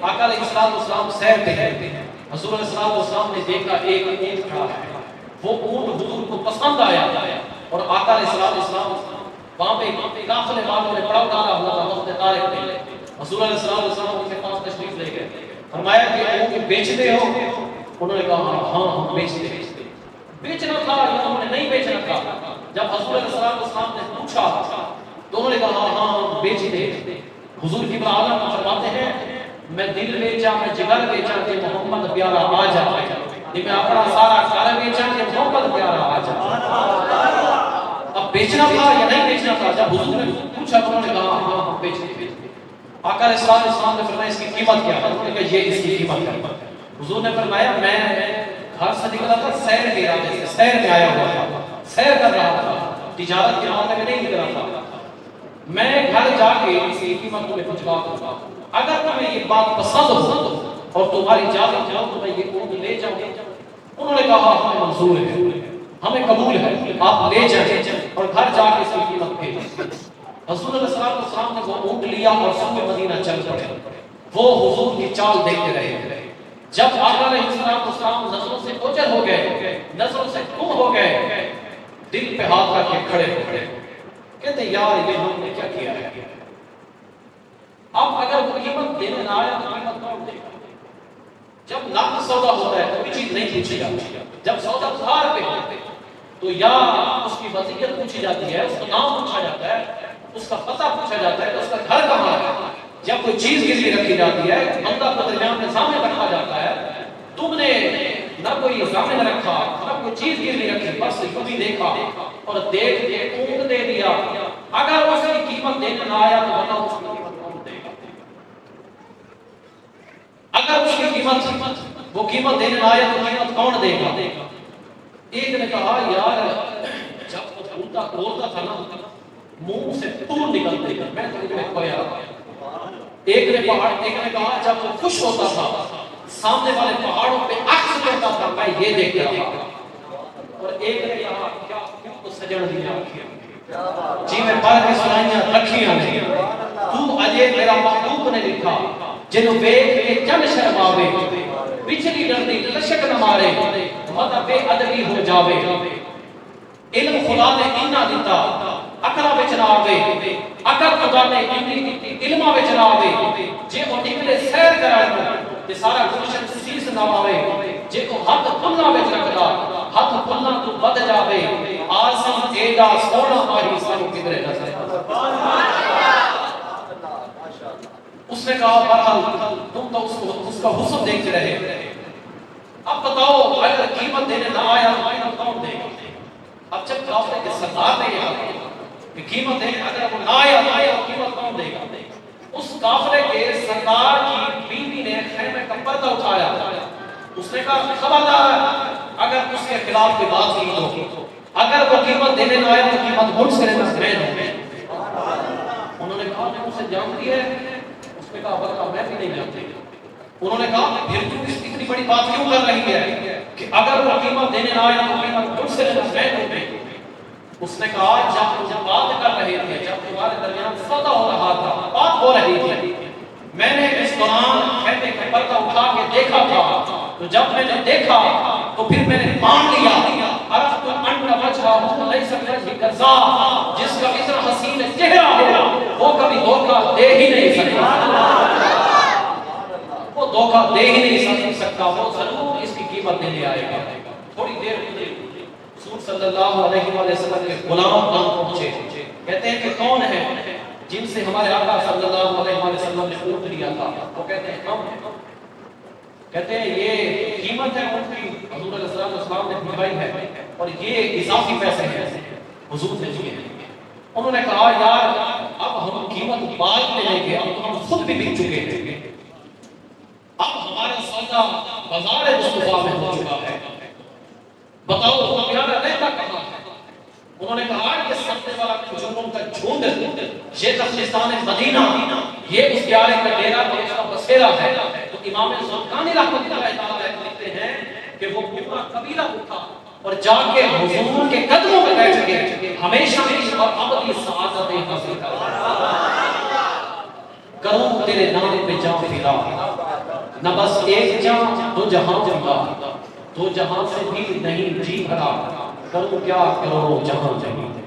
آقا علیہ السلام سیر پہ ہیں، حضور علیہ السلام نے دیکھا ایک اونٹ کھڑا ہے، وہ اونٹ حضور کو پسند آیا اور آقا علیہ السلام وہاں پہ قافلے والوں نے پڑاؤ ڈالا ہوا تھا وقت طارق میں، حضور علیہ السلام ان کے پاس تشریف لے گئے، فرمایا کہ اونٹ بیچتے ہو؟ انہوں نے کہا ہاں ہم بیچتے ہیں۔ بیچنا تھا یا انہوں نے نہیں بیچنا تھا؟ جب حضور علیہ السلام نے پوچھا تو انہوں نے کہا ہاں ہم بیچتے ہیں۔ حضور کی عالم فرماتے ہیں میں دل بیچا میں جگر بیچا کہ محمد پیارا آ جائے، میں اپنا سارا گھر بیچا کہ محمد پیارا آ جائے۔ اب بیچنا تھا یا نہیں بیچنا تھا؟ جب حضور نے پوچھا تو انہوں نے کہا ہاں ہم بیچتے ہیں۔ آقا علیہ السلام نے فرمایا اس کی قیمت کیا ہے؟ انہوں نے کہا یہ اس کی قیمت ہے۔ حضور نے فرمایا میں گھر سے نکلا تھا سیر کے ارادے سے، سیر میں آیا ہوا تھا، سیر کر رہا تھا، تجارت کے معاملے میں نہیں نکلا تھا، میں گھر جا کے اس کی قیمت تمہیں پہنچوا دوں گا، اگر تمہیں یہ بات پسند ہو اور تمہاری اجازت ہو تو میں یہ اونٹ لے جاؤں۔ انہوں نے کہا ہمیں منظور ہے، ہمیں قبول ہے، آپ لے جائیں اور گھر جا کے اس کی قیمت بھیجیں۔ حضور علیہ السلام نے وہ اونٹ لیا اور سوئے مدینہ چل پڑے۔ وہ حضور کی چال دیکھتے رہے۔ جب آقا علیہ السلام نظروں سے اوجھل ہو گئے، نظروں سے گم ہو گئے، دل پہ ہاتھ رکھ کے کھڑے ہو گئے، کہتے یار یہ ہم نے کیا کیا ہے؟ اب اگر وہ قیمت دینے نہ آیا تو قیمت کون دے گا؟ جب نقد سودا ہوتا ہے کوئی چیز نہیں پوچھی جاتی، جب سودا ادھار پہ ہوتے تو یا اس کی وضعیت پوچھی جاتی ہے، اس کا نام پوچھا جاتا ہے، اس کا پتہ پوچھا جاتا ہے، اس کا گھر کہاں ہے۔ جب کوئی چیز گروی رکھی جاتی ہے بندہ کو درمیان میں سامنے رکھا جاتا ہے، تم نے نہ کوئی سامنے رکھا نہ کوئی چیز گروی رکھی، بس یوں ہی دیکھا اور دیکھ کے اونٹ دے دیا، اگر اس کی قیمت دینے نہ آیا تو بتاؤ اس کی قیمت کون دے گا؟ اگر اس کی قیمت وہ قیمت دینے نہ آیا تو قیمت کون دے گا؟ ایک نے کہا یار جب وہ بولتا تھا نا منہ سے پھول نکلتے تھے، میں تو تمہیں کھویا۔ ایک نے کہا جب وہ خوش ہوتا تھا سامنے والے پہاڑوں پہ عکس دیتا تھا میں یہ دیکھ رہا تھا۔ اور ایک نے کہا کیا تو سجن دیا جی میں پڑھ کے سنائیاں رکھیاں نے تو اجے میرا محبوب نے لکھا جنوں بیک کے چند شرماوے بچھلی ڈردی لشک نہ مارے مطا بے ادبی ہو جاوے علم خدا نے اینا دیتا اکرا بچ نہ آوے اکر خدا نے اینا علمہ بچ نہ آوے جے وہ نکلے سیر کرائے تے سارا گلشن سیس نہ آوے جے کو ہاتھ پھلنا بچ رکھتا ہاتھ پھلنا تو بد جاوے آسان ایڈا سونا آہی سانو کدرے نظر۔ اس نے کہا برحال تم تو اس کا حسن دیکھتے رہے، اب بتاؤ اگر قیمت دینے نہ آیا تو قیمت کون دے گا؟ اب جب قافلے کے سردار نے یہ کہ قیمت دینے اگر وہ نہ آیا تو قیمت کون دے گا؟ اس قافلے کے سردار کی بیوی نے خیمے کا پردہ اٹھایا، اس نے کہا خبردار اگر اس کے خلاف کوئی بات کی تو اگر وہ قیمت دینے نہ آیا تو قیمت مجھ سے میں ہوں۔ انہوں نے کہا میں اسے جانتی ہے؟ اس نے کہا بلکہ میں بھی نہیں جانتی۔ انہوں نے کہا پھر تو اتنی بڑی بات کیوں کر رہی ہے کہ اگر وہ قیمت دینے نہ آیا تو قیمت مجھ سے میں ہوں۔ اس نے کہا جب بات کر رہے تھے، جب تمہارے درمیان سودا ہو رہا تھا، بات ہو رہی تھی، میں نے اس دوران کہتے کہ پردہ اٹھا کے دیکھا تھا، تو جب میں نے دیکھا تو پھر میں نے مان لیا عرفت انت وجہہ لیس کلہ کذاب، جس کا اتنا حسین چہرہ ہو وہ کبھی دھوکہ دے ہی نہیں سکتا، وہ دھوکہ دے ہی نہیں سکتا، وہ ضرور اس کی قیمت دینے آئے گا۔ تھوڑی دیر ہوئی حضور صلی اللہ علیہ وسلم کے غلام پہنچے، کہتے ہیں کہ کون ہے جن سے ہمارے آقا صلی اللہ علیہ وسلم نے اونٹ لیا تھا؟ وہ کہتے ہیں ہم ہیں۔ کہتے ہیں یہ قیمت ہے اونٹ کی حضور علیہ السلام نے بھروائی ہے اور یہ اضافی پیسے ہیں حضور نے دیے ہیں۔ انہوں نے کہا یار اب ہم قیمت بعد میں لیں گے، اب تو ہم خود بھی بک چکے ہیں، اب ہمارا سودا بازار مصطفیٰ میں ہو چکا ہے، بتاؤ تمہارا رہتا کہاں ہے؟ انہوں نے کہا یہ سبتے والا کھجوروں کا جھنڈ، یہ قبرستان مدینہ، یہ اس پیارے کا ڈیرا اور اس کا بسیرا ہے۔ تو امام زرقانی رحمۃ اللہ تعالیٰ لکھتے ہیں کہ وہ پورا قبیلہ اٹھا اور جا کے حضور کے قدموں میں بیٹھ کے ہمیشہ کی اور ابدی سعادتیں حاصل کروں تیرے نام پہ جاؤں فدا۔ نہ بس ایک جہاں دو جہاں کی بات، دو جہاں سے بھی نہیں جی بھرا، کروں کیا کروڑوں جہاں جہاں